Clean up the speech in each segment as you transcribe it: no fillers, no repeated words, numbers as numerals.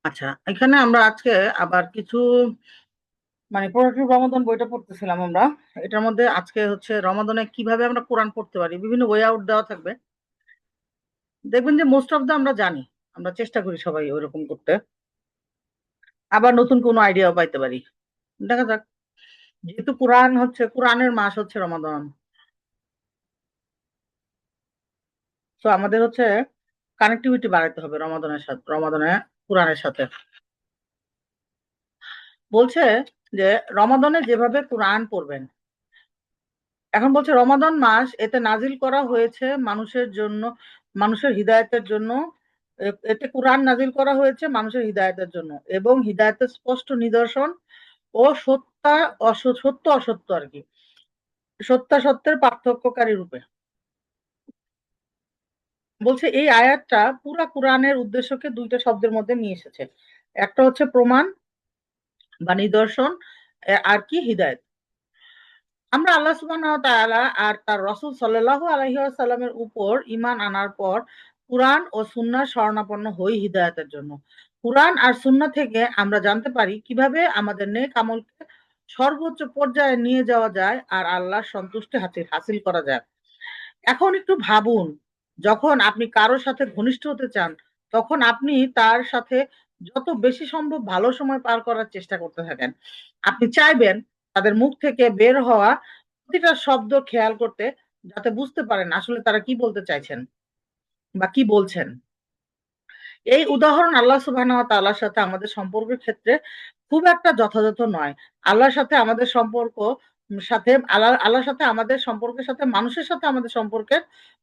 আচ্ছা, এখানে আমরা আজকে আবার কিছু প্রোডাক্টিভ রমাদান বইটা পড়তেছিলাম আমরা। এটার মধ্যে আজকে হচ্ছে রমাদানে কিভাবে আমরা কোরআন পড়তে পারি, বিভিন্ন ওয়ে আউট দেওয়া থাকবে। দেখবেন যে মোস্ট অফ দা আমরা জানি, আমরা চেষ্টা করি সবাই ওইরকম করতে। আবার নতুন কোনো আইডিয়াও পাইতে পারি। দেখা যাক। যেহেতু কোরআন হচ্ছে, কোরআনের মাস হচ্ছে রমাদান, তো আমাদের হচ্ছে কানেক্টিভিটি বাড়াইতে হবে রমাদানের সাথে, রমাদানে কোরআনের সাথে। বলছে যে রমাদানে যেভাবে কোরআন পড়বেন, এখন বলছে রমাদান মাস এতে নাজিল করা হয়েছে মানুষের জন্য, মানুষের হিদায়াতের জন্য। এতে কোরআন নাজিল করা হয়েছে মানুষের হিদায়াতের জন্য, এবং হিদায়াতের স্পষ্ট নিদর্শন ও সত্য অসত্য আর কি, সত্যাসত্যের পার্থক্যকারী রূপে। বলছে এই আয়াতটা পুরা কোরআনের উদ্দেশ্যকে দুইটা শব্দের মধ্যে নিয়ে এসেছে। একটা হচ্ছে প্রমাণ বা নিদর্শন, আর কি হিদায়াত। আমরা আল্লাহ সুবহানাহু ওয়া তাআলা আর তার রাসূল সাল্লাল্লাহু আলাইহি ওয়াসাল্লামের উপর ঈমান আনার পর কুরআন ও সুন্নাহর শরণাপন্ন হই হিদায়াতের জন্য। কুরআন আর সুন্নাহ থেকে আমরা জানতে পারি কিভাবে আমাদের নেক আমলকে সর্বোচ্চ পর্যায়ে নিয়ে যাওয়া যায় আর আল্লাহর সন্তুষ্টি হাসিল হাসিল করা যায়। এখন একটু ভাবুন, যখন আপনি কারোর সাথে ঘনিষ্ঠ হতে চান, তখন আপনি তার সাথে যত বেশি সম্ভব ভালো সময় পার করার চেষ্টা করতে থাকেন। আপনি চাইবেন তাদের মুখ থেকে বের হওয়া প্রতিটা শব্দ খেয়াল করতে, যাতে বুঝতে পারেন আসলে তারা কি বলতে চাইছেন বা কি বলছেন। এই উদাহরণ আল্লাহ সুবহানাহু ওয়া তাআলার সাথে আমাদের সম্পর্কের ক্ষেত্রে খুব একটা যথাযথ নয়। আল্লাহর সাথে আমাদের সম্পর্ক সাথে আল্লাহর সাথে আমাদের সম্পর্কের সাথে মানুষের সাথে আমাদের সম্পর্কের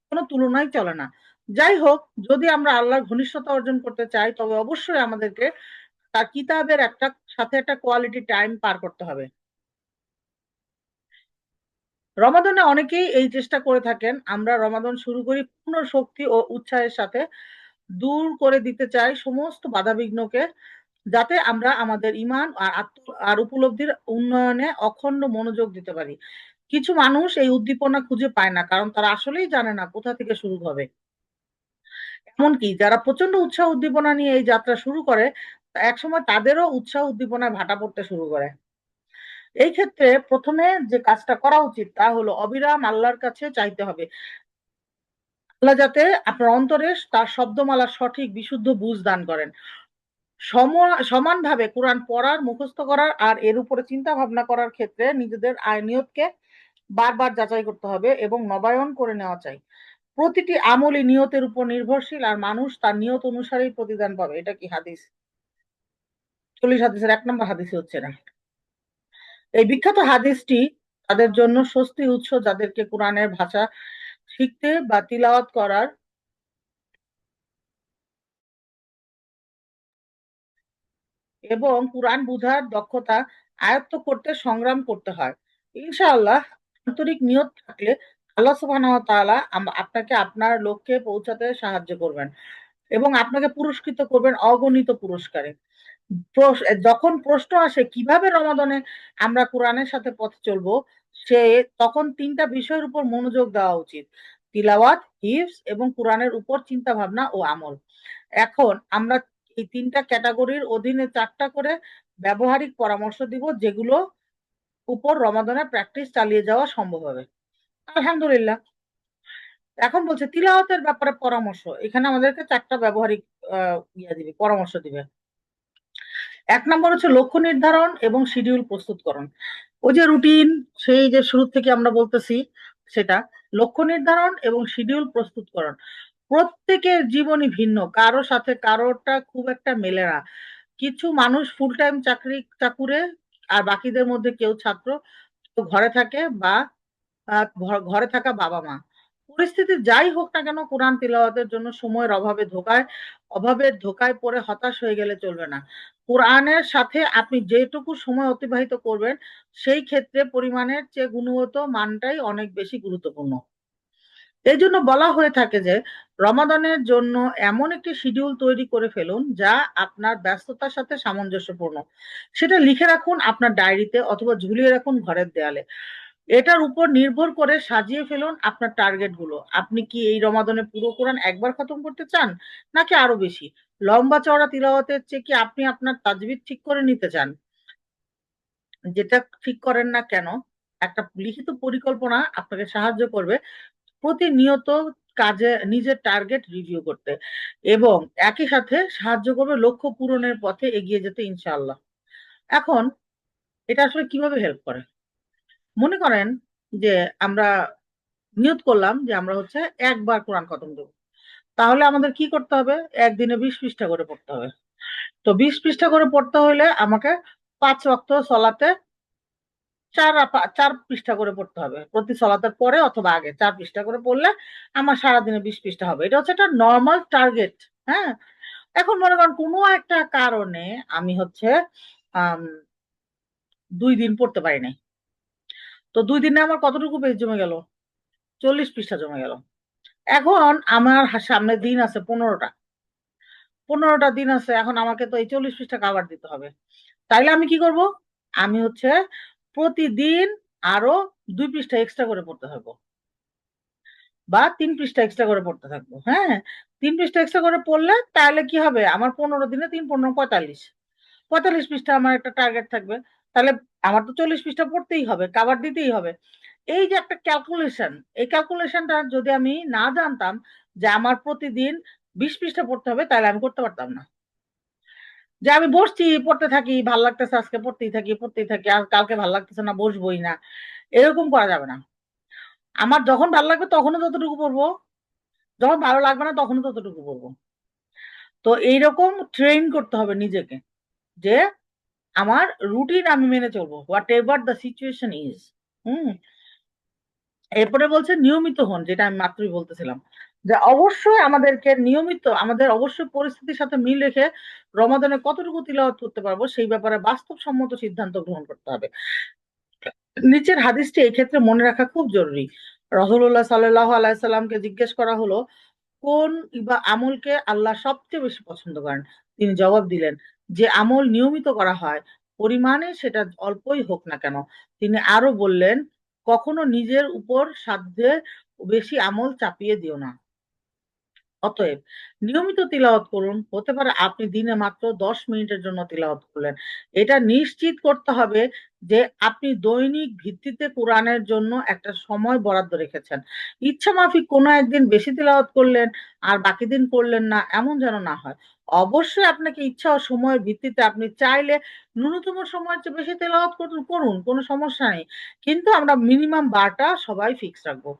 কোনো তুলনাই চলে না। যাই হোক, যদি আমরা আল্লাহর ঘনিষ্ঠতা অর্জন করতে চাই, তবে অবশ্যই আমাদেরকে তার কিতাবের সাথে একটা কোয়ালিটি টাইম পার করতে হবে। রমাদানে অনেকেই এই চেষ্টা করে থাকেন। আমরা রমাদান শুরু করি পূর্ণ শক্তি ও উৎসাহের সাথে, দূর করে দিতে চাই সমস্ত বাধাবিঘ্নকে, যাতে আমরা আমাদের ঈমান আর উপলব্ধির উন্নয়নে অখণ্ড মনোযোগ দিতে পারি। কিছু মানুষ এই উদ্দীপনা খুঁজে পায় না, কারণ তারা আসলেই জানে না কোথা থেকে শুরু হবে। এমনকি যারা প্রচন্ড উৎসাহ উদ্দীপনা নিয়ে এই যাত্রা শুরু করে, একসময় তাদেরও উৎসাহ উদ্দীপনায় ভাটা পড়তে শুরু করে। এই ক্ষেত্রে প্রথমে যে কাজটা করা উচিত তা হলো অবিরাম আল্লাহর কাছে চাইতে হবে। আল্লাহ যাতে আপনার অন্তরে তার শব্দমালার সঠিক বিশুদ্ধ বুঝ দান করেন। সমানভাবে কোরআন পড়ার, মুখস্থ করার আর এর উপরে চিন্তা ভাবনা করার ক্ষেত্রে নিজেদের নিয়তকে বারবার যাচাই করতে হবে এবং নবায়ন করে নেওয়া চাই। প্রতিটি আমলই নিয়তের উপর নির্ভরশীল, আর মানুষ তার নিয়ত অনুসারেই প্রতিদান পাবে। এটা কি হাদিস? 40 হাদিসের 1 নম্বর হাদিসই হচ্ছে না। এই বিখ্যাত হাদিসটি তাদের জন্য স্বস্তির উৎস যাদেরকে কোরআনের ভাষা শিখতে বা তিলাওয়াত করার এবং কুরআন বুঝার দক্ষতা আয়ত্ত করতে সংগ্রাম করতে হয়। ইনশাআল্লাহ, আন্তরিক নিয়ত থাকলে আল্লাহ সুবহানাহু ওয়া তাআলা আপনাকে আপনার লক্ষ্যে পৌঁছাতে সাহায্য করবেন এবং আপনাকে পুরস্কৃত করবেন অগণিত পুরস্কারে। যখন প্রশ্ন আসে কিভাবে রমাদানে আমরা কোরআনের সাথে পথে চলবো, সে তখন ৩টা বিষয়ের উপর মনোযোগ দেওয়া উচিত: তিলাওয়াত, হিফজ এবং কোরআনের উপর চিন্তা ভাবনা ও আমল। এখন আমরা এই ৩টা ক্যাটাগরির অধীনে ৪টা করে ব্যবহারিক পরামর্শ দিব, যেগুলো উপর রমাদানের প্র্যাকটিস চালিয়ে যাওয়া সম্ভব হবে। আলহামদুলিল্লাহ। এখন বলছে তিলাওয়াতের ব্যাপারে পরামর্শ। এখানে আমাদেরকে ৪টা ব্যবহারিক পরামর্শ দিবে। ১ নম্বর হচ্ছে লক্ষ্য নির্ধারণ এবং শিডিউল প্রস্তুতকরণ। ওই যে রুটিন, সেই যে শুরু থেকে আমরা বলতেছি, সেটা লক্ষ্য নির্ধারণ এবং শিডিউল প্রস্তুতকরণ। প্রত্যেকের জীবনই ভিন্ন, কারো সাথে কারোরটা খুব একটা মেলে না। কিছু মানুষ ফুল টাইম চাকুরে, আর বাকিদের মধ্যে কেউ ছাত্র, কেউ ঘরে থাকে বা ঘরে থাকা বাবা মা। পরিস্থিতি যাই হোক না কেন, কোরআন তিলাওয়াতের জন্য সময়ের অভাবের ধোকায় পড়ে হতাশ হয়ে গেলে চলবে না। কোরআনের সাথে আপনি যেটুকু সময় অতিবাহিত করবেন, সেই ক্ষেত্রে পরিমাণের চেয়ে গুণগত মানটাই অনেক বেশি গুরুত্বপূর্ণ। এই জন্য বলা হয়ে থাকে যে রমাদানের জন্য এমন একটি শিডিউল তৈরি করে ফেলুন যা আপনার ব্যস্ততার সাথে সামঞ্জস্যপূর্ণ। সেটা লিখে রাখুন আপনার ডায়েরিতে অথবা ঝুলিয়ে রাখুন ঘরের দেয়ালে। এটার উপর নির্ভর করে সাজিয়ে ফেলুন আপনার টার্গেট গুলো। আপনি কি এই রমাদানে পুরো কোরআন একবার খতম করতে চান, নাকি আরো বেশি? লম্বা চওড়া তিলাওয়াতের চেয়ে কি আপনি আপনার তাজবিদ ঠিক করে নিতে চান? যেটা ঠিক করেন না কেন, একটা লিখিত পরিকল্পনা আপনাকে সাহায্য করবে প্রতিনিয়ত কাজে নিজের টার্গেট রিভিউ করতে, এবং একই সাথে সাহায্য করবে লক্ষ্য পূরণের পথে এগিয়ে যেতে ইনশাআল্লাহ। এখন এটা আসলে কিভাবে হেল্প করে? মনে করেন যে আমরা নিয়ত করলাম যে আমরা হচ্ছে একবার কোরআন খতম দেবো, তাহলে আমাদের কি করতে হবে? একদিনে 20 পৃষ্ঠা করে পড়তে হবে। তো 20 পৃষ্ঠা করে পড়তে হলে আমাকে 5 ওয়াক্ত সলাতে 4 পৃষ্ঠা করে পড়তে হবে, প্রতি সলাতের পরে অথবা আগে 4 পৃষ্ঠা করে পড়লে আমার সারাদিনে 20 পৃষ্ঠা হবে। এটা হচ্ছে একটা নর্মাল টার্গেট। হ্যাঁ, এখন মনে করেন কোনো একটা কারণে আমি হচ্ছে আম, 2 দিন পড়তে পারি নাই। তো 2 দিনে আমার কতটুকু পেজ জমে গেল? 40 পৃষ্ঠা জমে গেল। এখন আমার সামনে দিন আছে 15টা। 15টা দিন আছে, এখন আমাকে তো এই 40 পৃষ্ঠা কাভার দিতে হবে। তাইলে আমি কি করব? আমি হচ্ছে প্রতিদিন আরো 2 পৃষ্ঠা এক্সট্রা করে পড়তে থাকবো, বা 3 পৃষ্ঠা এক্সট্রা করে পড়তে থাকবো। হ্যাঁ, 3 পৃষ্ঠা এক্সট্রা করে পড়লে তাহলে কি হবে? আমার 15 দিনে 3 15 45, 45 পৃষ্ঠা আমার একটা টার্গেট থাকবে। তাহলে আমার তো 40 পৃষ্ঠা পড়তেই হবে, কাভার দিতেই হবে। এই যে একটা ক্যালকুলেশন, এই ক্যালকুলেশনটা যদি আমি না জানতাম যে আমার প্রতিদিন 20 পৃষ্ঠা পড়তে হবে, তাহলে আমি করতে পারতাম না। যে আমি বসছি পড়তে থাকি, ভাল লাগতেছে আজকে পড়তেই থাকি পড়তেই থাকি, আর কালকে ভাল লাগতেছে না বসবোই না, এরকম করা যাবে না। আমার যখন ভালো লাগবে তখনও ততটুকু পড়বো, যখন ভালো লাগবে না তখনও ততটুকু পড়বো। তো এইরকম ট্রেন করতে হবে নিজেকে, যে আমার রুটিন আমি মেনে চলবো, whatever the situation is. হুম। এরপরে বলছে নিয়মিত হন, যেটা আমি মাত্রই বলতেছিলাম, যে অবশ্যই আমাদেরকে নিয়মিত, আমাদের অবশ্যই পরিস্থিতির সাথে মিল রেখে রমাদানে কতটুকু তিলাওয়াত করতে পারবো সেই ব্যাপারে বাস্তবসম্মত সিদ্ধান্ত গ্রহণ করতে হবে। নিচের হাদিসটি এই ক্ষেত্রে মনে রাখা খুব জরুরি। রাসূলুল্লাহ সাল্লাল্লাহু আলাইহি সাল্লামকে জিজ্ঞেস করা হলো, কোন আমলকে আল্লাহ সবচেয়ে বেশি পছন্দ করেন? তিনি জবাব দিলেন, যে আমল নিয়মিত করা হয়, পরিমাণে সেটা অল্পই হোক না কেন। তিনি আরো বললেন, কখনো নিজের উপর সাধ্যের বেশি আমল চাপিয়ে দিও না। অতএব নিয়মিত তিলাওয়াত করুন। হতে পারে আপনি দিনে মাত্র 10 মিনিটের জন্য তিলাওয়াত করলেন। এটা নিশ্চিত করতে হবে যে আপনি দৈনিক ভিত্তিতে কোরআনের জন্য একটা সময় বরাদ্দ রেখেছেন। ইচ্ছা মাফিক কোনো একদিন বেশি তিলাওয়াত করলেন আর বাকি দিন করলেন না, এমন যেন না হয়। অবশ্যই আপনাকে ইচ্ছা ও সময়ের ভিত্তিতে আপনি চাইলে ন্যূনতম সময়ের চেয়ে বেশি তেলাওয়াত করুন, করুন, কোনো সমস্যা নেই। কিন্তু আমরা মিনিমাম বারটা সবাই ফিক্স রাখবো।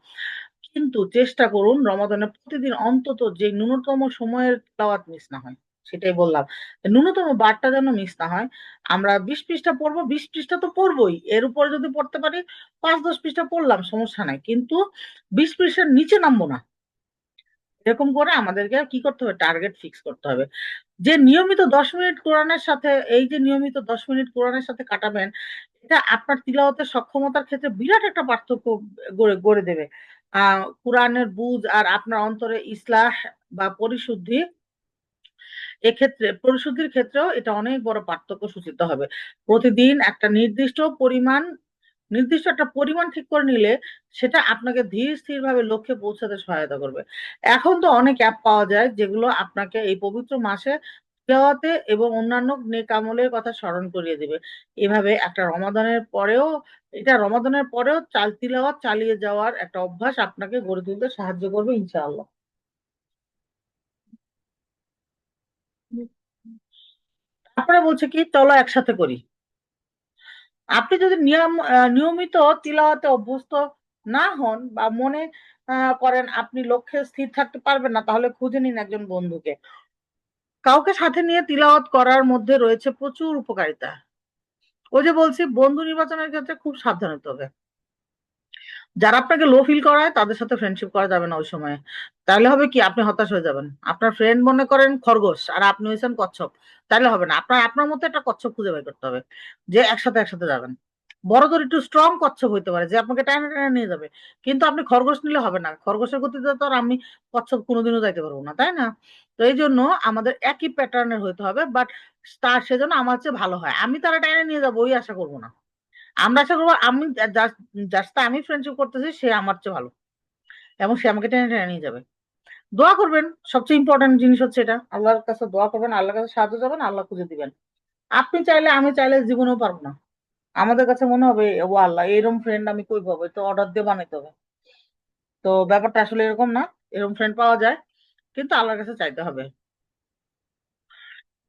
কিন্তু চেষ্টা করুন রমাদানে প্রতিদিন অন্তত যে ন্যূনতম সময়ের তেলাওয়াত মিস না হয়। সেটাই বললাম, ন্যূনতম বারটা যেন মিস না হয়। আমরা 20 পৃষ্ঠা পড়বো, 20 পৃষ্ঠা তো পড়বোই, এর উপরে যদি পড়তে পারি 5 10 পৃষ্ঠা পড়লাম, সমস্যা নাই, কিন্তু 20 পৃষ্ঠার নিচে নামবো না। এরকম করে আমাদেরকে কি করতে হবে? টার্গেট ফিক্স করতে হবে। যে নিয়মিত 10 মিনিট কোরআনের সাথে, এই যে নিয়মিত 10 মিনিট কোরআনের সাথে কাটাবেন, এটা আপনার তিলাওয়াতের সক্ষমতার ক্ষেত্রে বিরাট একটা পার্থক্য গড়ে গড়ে দেবে। কোরআনের বুঝ আর আপনার অন্তরে ইসলাহ বা পরিশুদ্ধি, এক্ষেত্রে পরিশুদ্ধির ক্ষেত্রেও এটা অনেক বড় পার্থক্য সূচিত হবে। প্রতিদিন একটা নির্দিষ্ট একটা পরিমাণ ঠিক করে নিলে সেটা আপনাকে ধীর স্থির ভাবে লক্ষ্যে পৌঁছাতে সহায়তা করবে। এখন তো অনেক অ্যাপ পাওয়া যায় যেগুলো আপনাকে এই পবিত্র মাসে তেলাওয়াতে এবং অন্যান্য নেক আমলের কথা স্মরণ করিয়ে দিবে। এভাবে একটা রমাদানের পরেও তিলাওয়াত চালিয়ে যাওয়ার একটা অভ্যাস আপনাকে গড়ে তুলতে সাহায্য করবে ইনশাআল্লাহ। তারপরে বলছে কি, চলো একসাথে করি। আপনি যদি নিয়মিত তিলাওয়াতে অভ্যস্ত না হন বা মনে করেন আপনি লক্ষ্যে স্থির থাকতে পারবেন না, তাহলে খুঁজে নিন একজন বন্ধুকে। কাউকে সাথে নিয়ে তিলাওয়াত করার মধ্যে রয়েছে প্রচুর উপকারিতা। ওই যে বলছি, বন্ধু নির্বাচনের ক্ষেত্রে খুব সাবধান হতে হবে। যারা আপনাকে লো ফিল করায় তাদের সাথে ফ্রেন্ডশিপ করা যাবে না ওই সময়ে। তাহলে হবে কি, আপনি হতাশ হয়ে যাবেন। আপনার ফ্রেন্ড মনে করেন খরগোশ আর আপনি হয়েছেন কচ্ছপ, তাহলে হবে না। আপনার আপনার মধ্যে একটা কচ্ছপ খুঁজে বের করতে হবে, যে একসাথে একসাথে যাবেন। বড়দের একটু স্ট্রং কচ্ছপ হইতে পারে যে আপনাকে টাইনে টাইনে নিয়ে যাবে, কিন্তু আপনি খরগোশ নিলে হবে না। খরগোশের গতিতে তো আর আমি কচ্ছপ কোনোদিনও যাইতে পারবো না, তাই না? তো এই জন্য আমাদের একই প্যাটার্নের হইতে হবে, বাট তার সেজন্য আমার চেয়ে ভালো হয়, আমি তারা টাইনে নিয়ে যাবো ওই আশা করবো না। আমরা আশা করবো আমি যার সাথে আমি ফ্রেন্ডশিপ করতেছি সে আমার চেয়ে ভালো এবং সে আমাকে টেনে টেনে নিয়ে যাবে। দোয়া করবেন। সবচেয়ে ইম্পর্টেন্ট জিনিস হচ্ছে এটা, আল্লাহর কাছে দোয়া করবেন, আল্লাহর কাছে সাহায্য যাবেন, আল্লাহ খুঁজে দিবেন। আপনি চাইলে, আমি চাইলে জীবনেও পারবো না। আমাদের কাছে মনে হবে ও আল্লাহ, এরকম ফ্রেন্ড আমি কই পাবো, তো অর্ডার দিয়ে বানাইতে হবে। তো ব্যাপারটা আসলে এরকম না, এরকম ফ্রেন্ড পাওয়া যায়, কিন্তু আল্লাহর কাছে চাইতে হবে।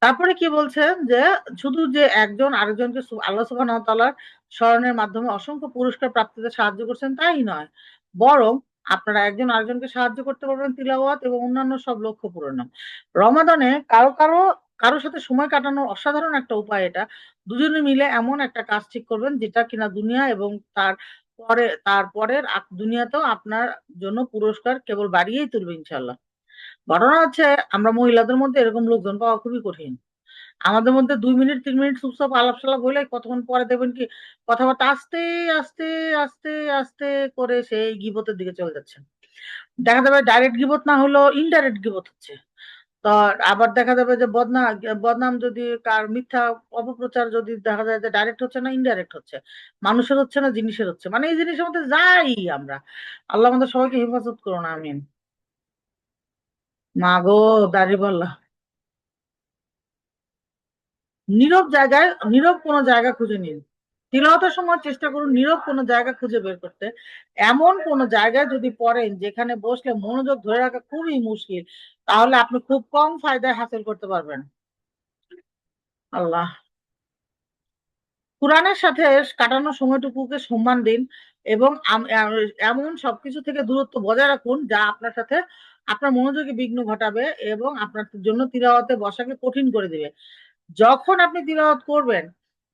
তারপরে কি বলছে যে শুধু যে একজন আরেকজনকে আল্লাহ সুবহানাহু ওয়া তাআলার স্মরণের মাধ্যমে অসংখ্য পুরস্কার প্রাপ্তিতে সাহায্য করছেন তাই নয়, বরং আপনারা একজন আরেকজনকে সাহায্য করতে পারবেন তিলাওয়াত এবং অন্যান্য সব লক্ষ্য পূরণে। রমাদানে কারো সাথে সময় কাটানোর অসাধারণ একটা উপায় এটা। দুজনে মিলে এমন একটা কাজ ঠিক করবেন যেটা কিনা দুনিয়া এবং তার পরের দুনিয়াতেও আপনার জন্য পুরস্কার কেবল বাড়িয়েই তুলবে ইনশাল্লাহ। ঘটনা হচ্ছে, আমরা মহিলাদের মধ্যে এরকম লোকজন পাওয়া খুবই কঠিন। আমাদের মধ্যে ২ মিনিট ৩ মিনিট চুপচাপ আলাপ সালাপ হইলে কতক্ষণ পরে দেখবেন কি কথাবার্তা আস্তে আস্তে আস্তে আস্তে করে সেই গিবতের দিকে চলে যাচ্ছে। দেখা যাবে ডাইরেক্ট গিবত না হলেও ইনডাইরেক্ট গিবত হচ্ছে। তো আবার দেখা যাবে যে বদনাম যদি কার মিথ্যা অপপ্রচার যদি দেখা যায় যে ডাইরেক্ট হচ্ছে না ইনডাইরেক্ট হচ্ছে, মানুষের হচ্ছে না জিনিসের হচ্ছে, মানে এই জিনিসের মধ্যে যাই আমরা। আল্লাহ আমাদের সবাইকে হেফাজত করুন, আমিন। মা গো, দাড়িপাল্লা। নীরব কোনো জায়গা খুঁজে নিন। তিলাওয়াতের সময় চেষ্টা করুন নীরব কোনো জায়গা খুঁজে বের করতে। এমন কোনো জায়গায় যদি পড়েন যেখানে বসলে মনোযোগ ধরে রাখা খুবই মুশকিল, তাহলে আপনি খুব কম ফায়দায় হাসিল করতে পারবেন। আল্লাহ, কুরআনের সাথে কাটানো সময়টুকুকে সম্মান দিন এবং এমন সবকিছু থেকে দূরত্ব বজায় রাখুন যা আপনার সাথে আপনার মনোযোগে বিঘ্ন ঘটাবে এবং আপনার জন্য তিলাওয়াতে বসাকে কঠিন করে দিবে। যখন আপনি তিলাওয়াত করবেন,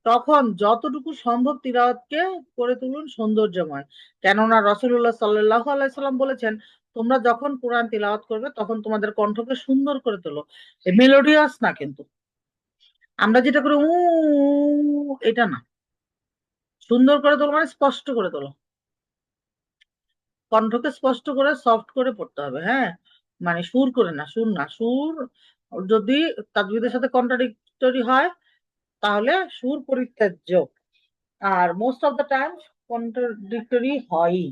তখন যতটুকু সম্ভব তিলাওয়াতকে করে তুলুন সৌন্দর্যময়। কেননা রাসূলুল্লাহ সাল্লাল্লাহু আলাইহি সাল্লাম বলেছেন, তোমরা যখন কোরআন তিলাওয়াত করবে তখন তোমাদের কণ্ঠকে সুন্দর করে তোলো। মেলোডিয়াস না কিন্তু। আমরা যেটা করি এটা না। সুন্দর করে তোলো মানে স্পষ্ট করে তোলো। কণ্ঠকে স্পষ্ট করে সফট করে পড়তে হবে, হ্যাঁ? মানে সুর করে না, সুর না। সুর যদি তাজবিদের সাথে কন্ট্রাডিক্টরি হয় তাহলে সুর পরিত্যাজ্য। আর most of the time contradictory হয়ই।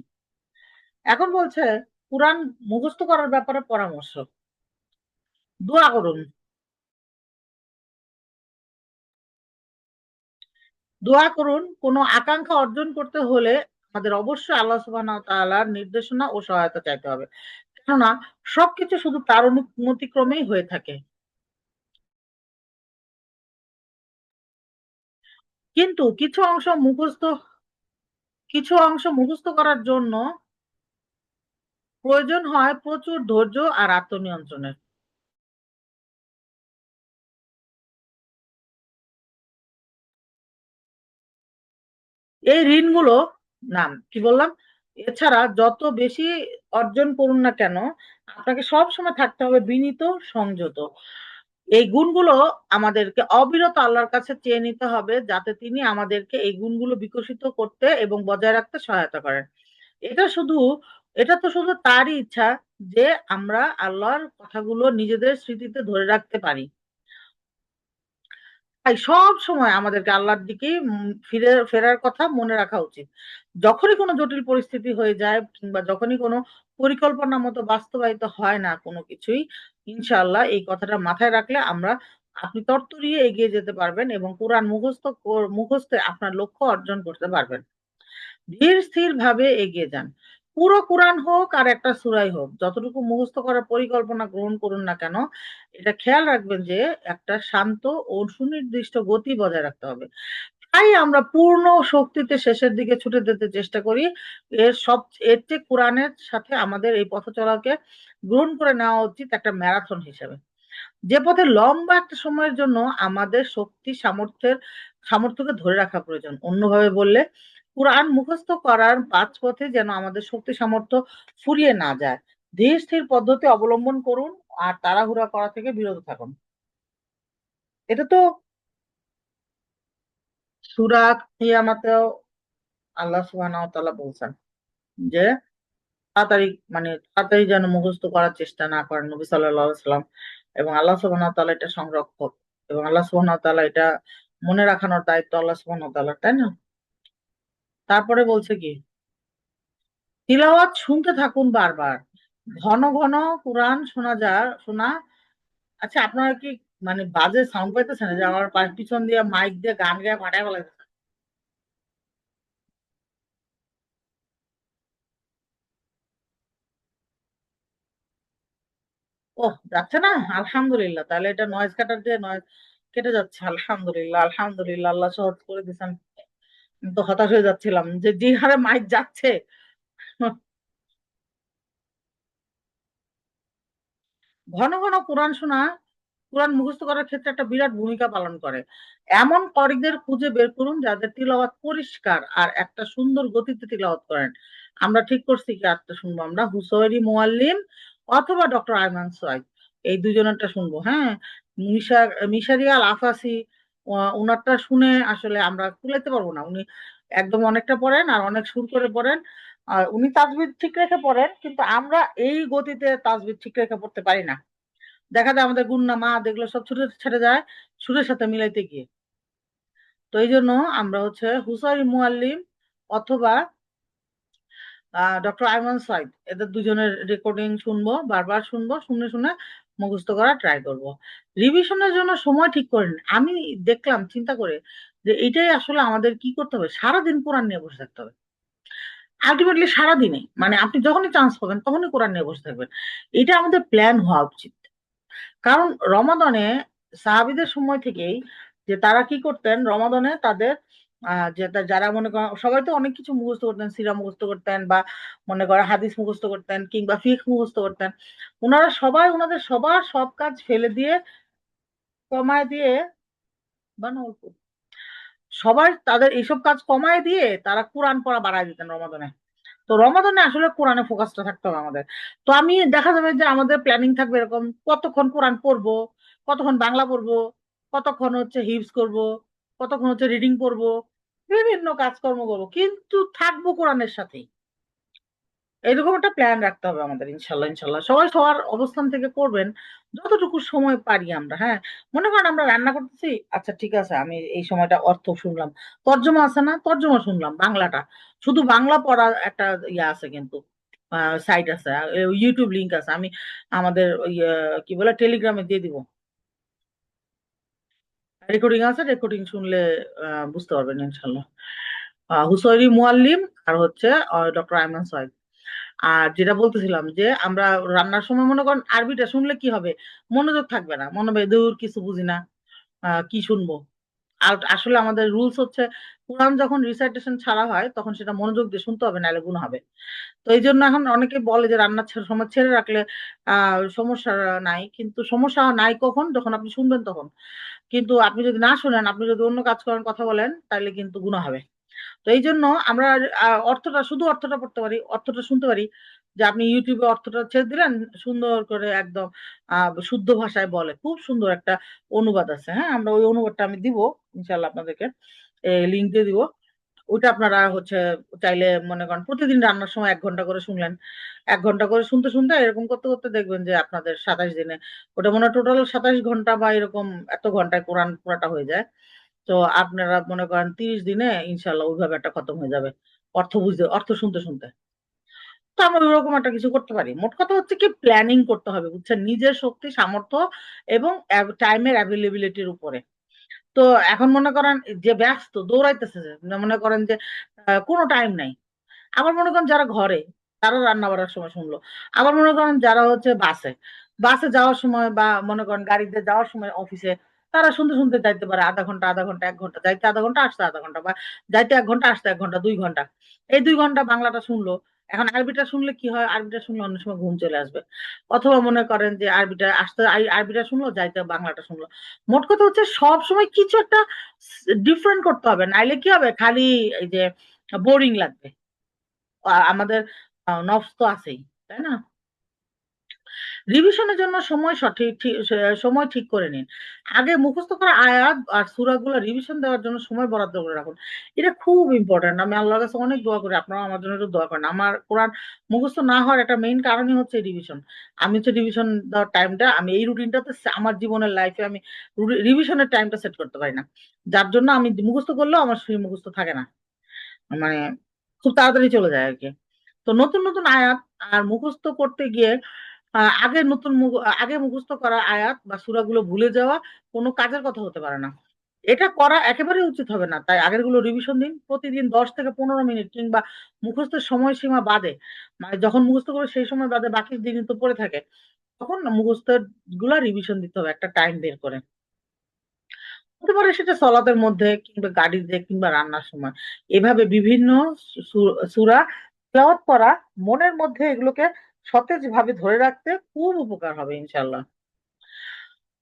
এখন বলছে কুরআন মুখস্থ করার ব্যাপারে পরামর্শ। দোয়া করুন। দোয়া করুন, কোনো আকাঙ্ক্ষা অর্জন করতে হলে আমাদের অবশ্যই আল্লাহ সুবহানাহু ওয়া তাআলার নির্দেশনা ও সহায়তা চাইতে হবে। কেননা সবকিছু শুধু তার অনুমতিক্রমেই হয়ে থাকে। কিন্তু কিছু অংশ মুখস্থ করার জন্য প্রয়োজন হয় প্রচুর ধৈর্য আর আত্মনিয়ন্ত্রণের। এই ঋণগুলো, নাম কি বললাম, এছাড়া যত বেশি অর্জন করুন না কেন, আপনাকে সবসময় থাকতে হবে বিনীত, সংযত। এই গুণগুলো আমাদেরকে অবিরত আল্লাহর কাছে চেয়ে নিতে হবে যাতে তিনি আমাদেরকে এই গুণগুলো বিকশিত করতে এবং বজায় রাখতে সহায়তা করেন। এটা শুধু এটা তো শুধু তারই ইচ্ছা যে আমরা আল্লাহর কথাগুলো নিজেদের স্মৃতিতে ধরে রাখতে পারি। তাই সব সময় আমাদেরকে আল্লাহর দিকেই ফেরার কথা মনে রাখা উচিত। যখনই কোনো জটিল পরিস্থিতি হয়ে যায় কিংবা যখনই কোনো পরিকল্পনা মতো বাস্তবায়িত হয় না কোনো কিছুই, ইনশাআল্লাহ এই কথাটা মাথায় রাখলে আপনি তরতরিয়ে এগিয়ে যেতে পারবেন এবং কুরআন মুখস্থে আপনার লক্ষ্য অর্জন করতে পারবেন। ধীর স্থির ভাবে এগিয়ে যান। পুরো কুরআন হোক আর একটা সূরাই হোক, যতটুকু মুখস্থ করার পরিকল্পনা গ্রহণ করুন না কেন, এটা খেয়াল রাখবেন যে একটা শান্ত ও সুনির্দিষ্ট গতি বজায় রাখতে হবে। তাই আমরা পূর্ণ শক্তিতে শেষের দিকে ছুটে যেতে চেষ্টা করি। এর চেয়ে কোরআনের সাথে আমাদের এই পথ চলাকে গ্রহণ করে নেওয়া উচিত একটা ম্যারাথন হিসেবে। যে পথে লম্বা একটা সময়ের জন্য আমাদের সামর্থ্যকে ধরে রাখা প্রয়োজন। অন্যভাবে বললে, কুরআন মুখস্থ করার মাঝপথে যেন আমাদের শক্তি সামর্থ্য ফুরিয়ে না যায়। ধীর স্থির পদ্ধতি অবলম্বন করুন আর তাড়াহুড়া করা থেকে বিরত থাকুন। এটা তো সূরা কিয়ামাতেও আল্লাহ সুবহানাহু ওয়া তাআলা বলছেন যে তাড়াতাড়ি মানে তাড়াতাড়ি যেন মুখস্থ করার চেষ্টা না করেন নবী সাল্লাল্লাহু আলাইহি ওয়াসাল্লাম, এবং আল্লাহ সুবহানাহু ওয়া তাআলা এটা সংরক্ষক এবং আল্লাহ সুবহানাহু ওয়া তাআলা এটা মনে রাখানোর দায়িত্ব আল্লাহ সুবহানাহু ওয়া তাআলার, তাই না? তারপরে বলছে কি, তিলাওয়াত শুনতে থাকুন বারবার। ঘন ঘন কোরআন শোনা শোনা। আচ্ছা, আপনারা কি মানে বাজে সাউন্ড পাইতেছেন যে আমার পিছন দিয়ে মাইক দিয়ে গান গায়ে ফাটায় বলা? ওহ, যাচ্ছে না? আলহামদুলিল্লাহ, তাহলে এটা নয়েজ কাটার দিয়ে নয়েজ কেটে যাচ্ছে। আলহামদুলিল্লাহ, আলহামদুলিল্লাহ, আল্লাহ সহজ করে দিয়েছেন। আমি তো হতাশ হয়ে যাচ্ছিলাম যে যে হারে মাইক যাচ্ছে। ঘন ঘন কোরআন শোনা কোরআন মুখস্থ করার ক্ষেত্রে একটা বিরাট ভূমিকা পালন করে। এমন কারিদের খুঁজে বের করুন যাদের তিলাওয়াত পরিষ্কার আর একটা সুন্দর গতিতে তিলাওয়াত করেন। আমরা ঠিক করছি কি আজকে শুনবো আমরা হুসাইরি মুআল্লিম অথবা ডক্টর আয়মান সোয়াইব, এই দুজনেরটা শুনবো। হ্যাঁ, মিশারিয়া আল আফাসি, ওনারটা শুনে আসলে আমরা কুলাইতে পারবো না। উনি একদম অনেকটা পড়েন আর অনেক সুর করে পড়েন। আর উনি তাজবিদ ঠিক রেখে পড়েন, কিন্তু আমরা এই গতিতে তাজবিদ ঠিক রেখে পড়তে পারি না। দেখা যায় আমাদের গুন্না মা দেখলো সব ছুটে ছেড়ে যায় সুরের সাথে মিলাইতে গিয়ে। তো এই জন্য আমরা হচ্ছে হুসাইন মুআল্লিম অথবা ডক্টর আইমান সাইদ, এদের দুজনের রেকর্ডিং শুনবো, বারবার শুনবো, শুনে শুনে মুখস্থ করা ট্রাই করব। রিভিশনের জন্য সময় ঠিক করেন। আমি দেখলাম চিন্তা করে যে এটাই আসলে আমাদের কি করতে হবে, সারাদিন কোরআন নিয়ে বসে থাকতে হবে। আলটিমেটলি সারাদিনে মানে আপনি যখনই চান্স পাবেন তখনই কোরআন নিয়ে বসে থাকবেন। এটা আমাদের প্ল্যান হওয়া উচিত। কারণ রমাদানে সাহাবীদের সময় থেকেই যে তারা কি করতেন রমাদানে তাদের যারা মনে করেন সবাই তো অনেক কিছু মুখস্থ করতেন, সিরা মুখস্থ করতেন বা মনে করেন হাদিস মুখস্থ করতেন কিংবা ফিকহ মুখস্থ করতেন। ওনারা সবাই ওনাদের সবার সব কাজ ফেলে দিয়ে কমায় দিয়ে অল্প সবাই তাদের এইসব কাজ কমায় দিয়ে তারা কোরআন পড়া বাড়ায় দিতেন রমাদানে। তো রমাদানে আসলে কোরআনে ফোকাসটা থাকতে হবে আমাদের। তো আমি দেখা যাবে যে আমাদের প্ল্যানিং থাকবে এরকম কতক্ষণ কোরআন পড়বো, কতক্ষণ বাংলা পড়বো, কতক্ষণ হচ্ছে হিপস করব, কতক্ষণ হচ্ছে রিডিং পড়বো, বিভিন্ন কাজকর্ম করবো, কিন্তু থাকবো কোরআনের সাথেই। এরকম একটা প্ল্যান রাখতে হবে আমাদের। ইনশাল্লাহ ইনশাল্লাহ সবাই সবার অবস্থান থেকে করবেন যতটুকু সময় পারি আমরা। হ্যাঁ, মনে করেন আমরা রান্না করতেছি, আচ্ছা ঠিক আছে আমি এই সময়টা অর্থ শুনলাম, তর্জমা আছে না, তর্জমা শুনলাম বাংলাটা, শুধু বাংলা পড়ার একটা ইয়ে আছে কিন্তু সাইট আছে, ইউটিউব লিংক আছে, আমি আমাদের ওই কি বলে টেলিগ্রামে দিয়ে দিব। রেকর্ডিং আছে, রেকর্ডিং শুনলে বুঝতে পারবেন ইনশাল্লাহ। হুসাইরি মুআল্লিম আর হচ্ছে ডক্টর আইমান সাহেব। আর যেটা বলতেছিলাম যে আমরা রান্নার সময় মনে করেন আরবিটা শুনলে কি হবে, মনোযোগ থাকবে না, মনে হবে দূর কিছু বুঝি না, কি শুনবো। আর আসলে আমাদের রুলস হচ্ছে কোরআন যখন রিসাইটেশন ছাড়া হয় তখন সেটা মনোযোগ দিয়ে শুনতে হবে, নাহলে গুণ হবে। তো এই জন্য এখন অনেকে বলে যে রান্নার সময় ছেড়ে রাখলে সমস্যা নাই, কিন্তু সমস্যা নাই কখন, যখন আপনি শুনবেন তখন। কিন্তু আপনি যদি না শুনেন, আপনি যদি অন্য কাজ করেন, কথা বলেন, তাহলে কিন্তু গুনাহ হবে। তো এই জন্য আমরা অর্থটা শুধু অর্থটা পড়তে পারি, অর্থটা শুনতে পারি। যে আপনি ইউটিউবে অর্থটা ছেড়ে দিলেন, সুন্দর করে একদম শুদ্ধ ভাষায় বলে, খুব সুন্দর একটা অনুবাদ আছে। হ্যাঁ, আমরা ওই অনুবাদটা আমি দিব ইনশাল্লাহ আপনাদেরকে, লিঙ্ক দিয়ে দিব। ওইটা আপনারা হচ্ছে চাইলে মনে করেন প্রতিদিন রান্নার সময় 1 ঘন্টা করে শুনলেন, 1 ঘন্টা করে শুনতে শুনতে এরকম করতে করতে দেখবেন যে আপনাদের 27 দিনে ওটা মনে হয় টোটাল 27 ঘন্টা বা এরকম এত ঘন্টায় কোরআন পুরাটা হয়ে যায়। তো আপনারা মনে করেন 30 দিনে ইনশাল্লাহ ওইভাবে একটা খতম হয়ে যাবে, অর্থ বুঝতে অর্থ শুনতে শুনতে। তো আমরা ওইরকম একটা কিছু করতে পারি। মোট কথা হচ্ছে কি প্ল্যানিং করতে হবে, বুঝছেন, নিজের শক্তি সামর্থ্য এবং টাইমের অ্যাভেলেবিলিটির উপরে। তো এখন মনে করেন যে ব্যস্ত দৌড়াইতেছে, যে মনে করেন যে কোনো টাইম নাই। আবার মনে করেন যারা ঘরে, তারা রান্না বাড়ার সময় শুনলো। আবার মনে করেন যারা হচ্ছে বাসে বাসে যাওয়ার সময় বা মনে করেন গাড়িতে যাওয়ার সময় অফিসে, তারা শুনতে শুনতে যাইতে পারে আধা ঘন্টা আধা ঘন্টা 1 ঘন্টা, যাইতে আধা ঘন্টা আসতে আধা ঘন্টা, বা যাইতে 1 ঘন্টা আসতে 1 ঘন্টা, 2 ঘন্টা। এই 2 ঘন্টা বাংলাটা শুনলো। এখন আরবিটা শুনলে কি হয়, আরবিটা শুনলে অনেক সময় ঘুম চলে আসবে। অথবা মনে করেন যে আরবিটা আসতে আরবিটা শুনলো, যাইতে বাংলাটা শুনলো। মোট কথা হচ্ছে সব সময় কিছু একটা ডিফারেন্ট করতে হবে, নাইলে কি হবে, খালি এই যে বোরিং লাগবে। আমাদের নফস তো আছেই, তাই না? রিভিশনের জন্য সময় ঠিক করে নিন। আগে মুখস্থ করা আয়াত আর সূরাগুলো রিভিশন দেওয়ার জন্য সময় বরাদ্দ করে রাখুন। এটা খুব ইম্পর্টেন্ট। আমি আল্লাহর কাছে অনেক দোয়া করি, আপনারাও আমার জন্য একটু দোয়া করেন। আমার কোরআন মুখস্থ না হওয়ার একটা মেইন কারণই হচ্ছে রিভিশন। আমি হচ্ছে রিভিশন দেওয়ার টাইমটা, আমি এই রুটিনটাতে আমার জীবনের লাইফে আমি রিভিশনের টাইমটা সেট করতে পারি না। যার জন্য আমি মুখস্থ করলেও আমার সেই মুখস্থ থাকে না, মানে খুব তাড়াতাড়ি চলে যায় আরকি। তো নতুন নতুন আয়াত আর মুখস্থ করতে গিয়ে আগে মুখস্থ করা আয়াত বা সূরাগুলো ভুলে যাওয়া কোনো কাজের কথা হতে পারে না। এটা করা একেবারেই উচিত হবে না। তাই আগের গুলো রিভিশন দিন প্রতিদিন 10 থেকে 15 মিনিট, কিংবা মুখস্থের সময়সীমা বাদে, মানে যখন মুখস্থ করে সেই সময় বাদে বাকি দিন তো পড়ে থাকে, তখন মুখস্থের গুলা রিভিশন দিতে হবে একটা টাইম বের করে। হতে পারে সেটা সলাতের মধ্যে, কিংবা গাড়িতে, কিংবা রান্নার সময়। এভাবে বিভিন্ন সূরা তেলাওয়াত করা মনের মধ্যে এগুলোকে সতেজ ভাবে ধরে রাখতে খুব উপকার হবে ইনশাল্লাহ।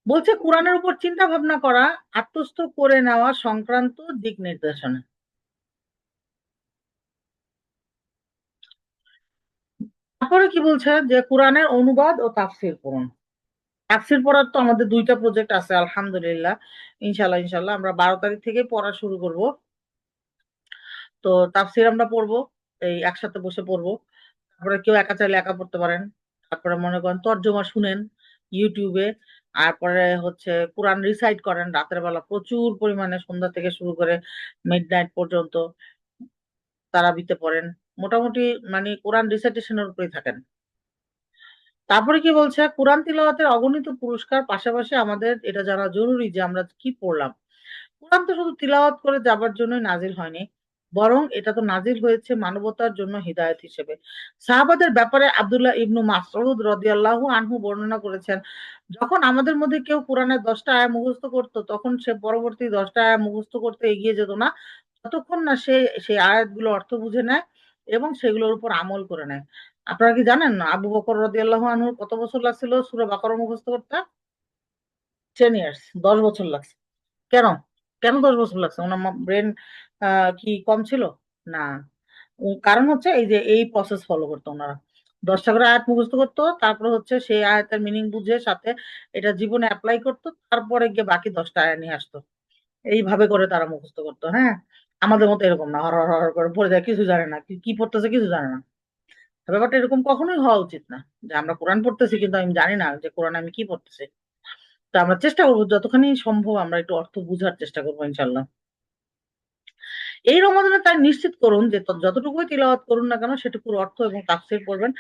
বলছে কোরআনের উপর চিন্তা ভাবনা করা, আত্মস্থ করে নেওয়া সংক্রান্ত দিক নির্দেশনা। তারপরে কি বলছে যে কোরআনের অনুবাদ ও তাফসির পড়ুন। তাফসির পড়ার তো আমাদের দুইটা প্রজেক্ট আছে আলহামদুলিল্লাহ। ইনশাল্লাহ ইনশাল্লাহ আমরা 12 তারিখ থেকে পড়া শুরু করব। তো তাফসির আমরা পড়বো, এই একসাথে বসে পড়বো। তারপরে কেউ একা চাইলে একা পড়তে পারেন। তারপরে মনে করেন তর্জমা শুনেন ইউটিউবে। তারপরে হচ্ছে কোরআন রিসাইট করেন রাতের বেলা প্রচুর পরিমাণে, সন্ধ্যা থেকে শুরু করে মিড নাইট পর্যন্ত তারাবিতে পড়েন। মোটামুটি মানে কোরআন রিসাইটেশনের উপরেই থাকেন। তারপরে কি বলছে, কোরআন তিলাওয়াতের অগণিত পুরস্কার, পাশাপাশি আমাদের এটা জানা জরুরি যে আমরা কি পড়লাম। কোরআন তো শুধু তিলাওয়াত করে যাবার জন্যই নাজিল হয়নি, বরং এটা তো নাজিল হয়েছে মানবতার জন্য হিদায়াত হিসেবে। সাহাবাদের ব্যাপারে আব্দুল্লাহ ইবনু মাসউদ রাদিয়াল্লাহু আনহু বর্ণনা করেছেন, যখন আমাদের মধ্যে কেউ কোরআনের 10টা আয়াত মুখস্থ করত, তখন সে পরবর্তী 10টা আয়াত মুখস্থ করতে এগিয়ে যেত না, ততক্ষণ না সে সেই আয়াতগুলো অর্থ বুঝে নেয় এবং সেগুলোর উপর আমল করে নেয়। আপনারা কি জানেন না আবু বকর রাদিয়াল্লাহু আনহুর কত বছর লাগছিল সূরা বাকারা মুখস্থ করতে? 10 ইয়ার্স, 10 বছর লাগছে। কেন? কেন 10 বছর লাগছে? ওনার ব্রেন কি কম ছিল? না। কারণ হচ্ছে এই যে এই প্রসেস ফলো করতো ওনারা। 10টা করে আয়াত মুখস্থ করতো, তারপরে হচ্ছে সেই আয়াতের মিনিং বুঝে সাথে এটা জীবনে অ্যাপ্লাই করতো, তারপরে গিয়ে বাকি 10টা আয়াত নিয়ে আসতো। এইভাবে করে তারা মুখস্থ করতো, হ্যাঁ। আমাদের মতো এরকম না, হর হর হর করে পড়ে যায়, কিছু জানে না, কি কি পড়তেছে কিছু জানে না। ব্যাপারটা এরকম কখনোই হওয়া উচিত না, যে আমরা কোরআন পড়তেছি কিন্তু আমি জানি না যে কোরআন আমি কি পড়তেছি। তো আমরা চেষ্টা করবো যতখানি সম্ভব আমরা একটু অর্থ বুঝার চেষ্টা করবো ইনশাল্লাহ। এই রমাদানে তাই নিশ্চিত করুন যে যতটুকুই তিলাওয়াত করুন না কেন সেটুকুর অর্থ এবং তাফসীর করবেন।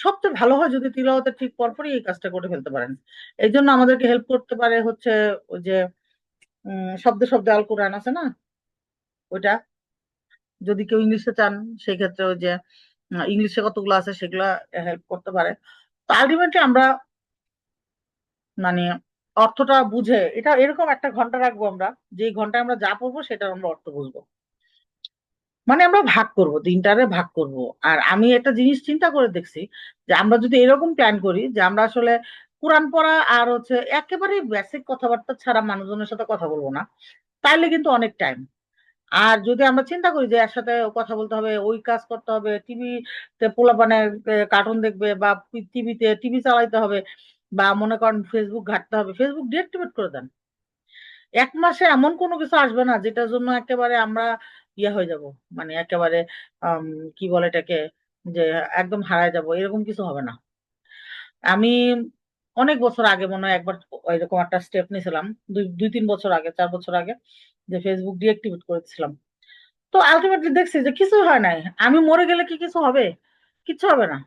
সবচেয়ে ভালো হয় যদি তিলাওয়াতের ঠিক পরপরই এই কাজটা করে ফেলতে পারেন। এই জন্য আমাদেরকে হেল্প করতে পারে হচ্ছে ওই যে শব্দে শব্দে আল কোরআন আছে না, ওইটা। যদি কেউ ইংলিশে চান সেক্ষেত্রে ওই যে ইংলিশে কতগুলো আছে সেগুলা হেল্প করতে পারে। তো আলটিমেটলি আমরা মানে অর্থটা বুঝে এটা এরকম একটা ঘন্টা রাখবো আমরা, যে ঘন্টায় আমরা যা পড়বো সেটার আমরা অর্থ বুঝবো। মানে আমরা ভাগ করব, দিনটারে ভাগ করব। আর আমি একটা জিনিস চিন্তা করে দেখছি, যে আমরা যদি এরকম প্ল্যান করি যে আমরা আসলে কোরআন পড়া আর হচ্ছে একেবারে বেসিক কথাবার্তা ছাড়া মানুষজনের সাথে কথা বলবো না, তাইলে কিন্তু অনেক টাইম। আর যদি আমরা চিন্তা করি যে একসাথে কথা বলতে হবে, ওই কাজ করতে হবে, টিভিতে পোলাপানে কার্টুন দেখবে, বা টিভিতে টিভি চালাইতে হবে, বা মনে করেন ফেসবুক ঘাঁটতে হবে, ফেসবুক ডিএক্টিভেট করে দেন। 1 মাসে এমন কোনো কিছু আসবে না যেটার জন্য একেবারে আমরা ইয়ে হয়ে যাব, মানে একেবারে আম, কি বলে এটাকে, যে একদম হারায় যাব, এরকম কিছু হবে না। আমি অনেক বছর আগে মনে হয় একবার এরকম একটা স্টেপ নিয়েছিলাম, 2-3 বছর আগে, 4 বছর আগে, যে ফেসবুক ডিএক্টিভেট করেছিলাম। তো আলটিমেটলি দেখছি যে কিছু হয় নাই। আমি মরে গেলে কি কিছু হবে? কিচ্ছু হবে না।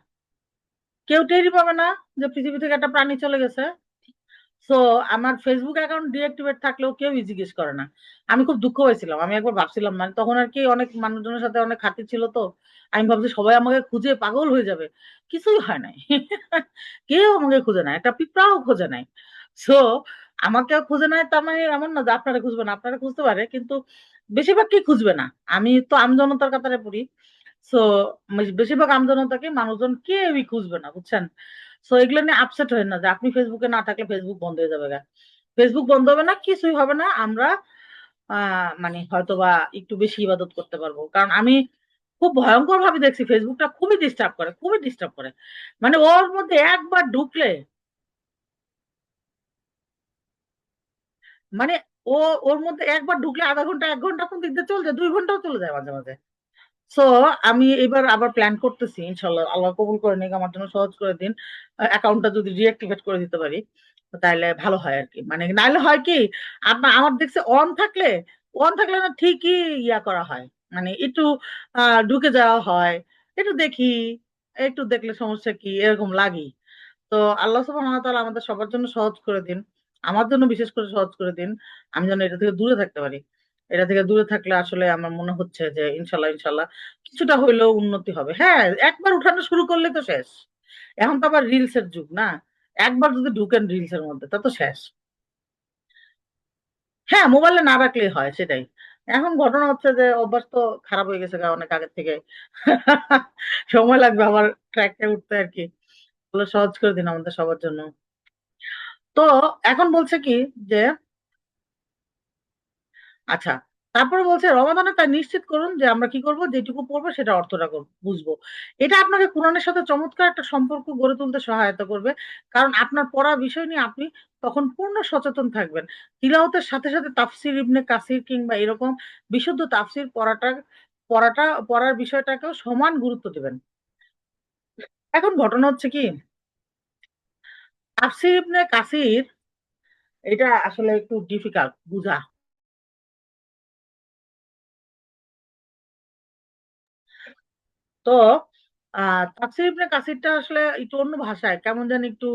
কেউ টেরই পাবে না যে পৃথিবী থেকে একটা প্রাণী চলে গেছে। সো আমার ফেসবুক অ্যাকাউন্ট ডিঅ্যাক্টিভেট থাকলেও কেউই জিজ্ঞেস করে না। আমি খুব দুঃখ হয়েছিলাম, আমি একবার ভাবছিলাম, মানে তখন আর কি অনেক মানুষজনের সাথে অনেক খাতির ছিল তো, আমি ভাবছি সবাই আমাকে খুঁজে পাগল হয়ে যাবে। কিছুই হয় নাই। কেউ আমাকে খুঁজে নাই, একটা পিঁপড়াও খুঁজে নাই। সো আমাকেও খুঁজে নাই, তার মানে এমন না যে আপনারা খুঁজবে না, আপনারা খুঁজতে পারে কিন্তু বেশিরভাগ কি খুঁজবে না। আমি তো আমজনতার কাতারে পড়ি। সো বেশিরভাগ আমজনতাকে মানুষজন কেউই খুঁজবে না, বুঝছেন। সো এগুলো নিয়ে আপসেট হয়ে না যে আপনি ফেসবুকে না থাকলে ফেসবুক বন্ধ হয়ে যাবে গা। ফেসবুক বন্ধ হবে না, কিছুই হবে না। আমরা মানে হয়তোবা একটু বেশি ইবাদত করতে পারবো, কারণ আমি খুব ভয়ঙ্কর ভাবে দেখছি ফেসবুকটা খুবই ডিস্টার্ব করে, খুবই ডিস্টার্ব করে। মানে ওর মধ্যে একবার ঢুকলে, মানে ও ওর মধ্যে একবার ঢুকলে আধা ঘন্টা 1 ঘন্টা কোন দিক দিয়ে চলে যায়, 2 ঘন্টাও চলে যায় মাঝে মাঝে। সো আমি এবার আবার প্ল্যান করতেছি ইনশাল্লাহ, আল্লাহ কবুল করে নিক, আমার জন্য সহজ করে দিন। অ্যাকাউন্টটা যদি রিঅ্যাক্টিভেট করে দিতে পারি তাহলে ভালো হয় আর কি। মানে নাহলে হয় কি, আপনার আমার দেখছে অন থাকলে না ঠিকই ইয়া করা হয়, মানে একটু ঢুকে যাওয়া হয়, একটু দেখি, একটু দেখলে সমস্যা কি, এরকম লাগেই। তো আল্লাহ সুবহানাহু ওয়া তাআলা আমাদের সবার জন্য সহজ করে দিন, আমার জন্য বিশেষ করে সহজ করে দিন, আমি যেন এটা থেকে দূরে থাকতে পারি। এটা থেকে দূরে থাকলে আসলে আমার মনে হচ্ছে যে ইনশাল্লাহ ইনশাল্লাহ কিছুটা হইলেও উন্নতি হবে। হ্যাঁ, একবার উঠানো শুরু করলে তো শেষ। এখন তো আবার রিলস এর যুগ না, একবার যদি ঢুকেন রিলস এর মধ্যে তা তো শেষ। হ্যাঁ, মোবাইলে না রাখলেই হয়, সেটাই। এখন ঘটনা হচ্ছে যে অভ্যাস তো খারাপ হয়ে গেছে গা অনেক আগের থেকে। সময় লাগবে আবার ট্র্যাকে উঠতে আর কি। এগুলো সহজ করে দিন আমাদের সবার জন্য। তো এখন বলছে কি যে আচ্ছা, তারপরে বলছে রমাদানে তাই নিশ্চিত করুন যে আমরা কি করব, যেটুকু পড়বো সেটা অর্থটা বুঝবো। এটা আপনাকে কোরআনের সাথে চমৎকার একটা সম্পর্ক গড়ে তুলতে সহায়তা করবে। কারণ আপনার পড়া বিষয় নিয়ে আপনি তখন পূর্ণ সচেতন থাকবেন। তিলাওয়াতের সাথে সাথে তাফসির ইবনে কাসির কিংবা এরকম বিশুদ্ধ তাফসির পড়ার বিষয়টাকেও সমান গুরুত্ব দেবেন। এখন ঘটনা হচ্ছে কি, তাফসির ইবনে কাসির এটা আসলে একটু ডিফিকাল্ট বুঝা। তো তাফসীর ইবনে কাসিরটা আসলে একটু অন্য ভাষায়, কেমন জানি একটু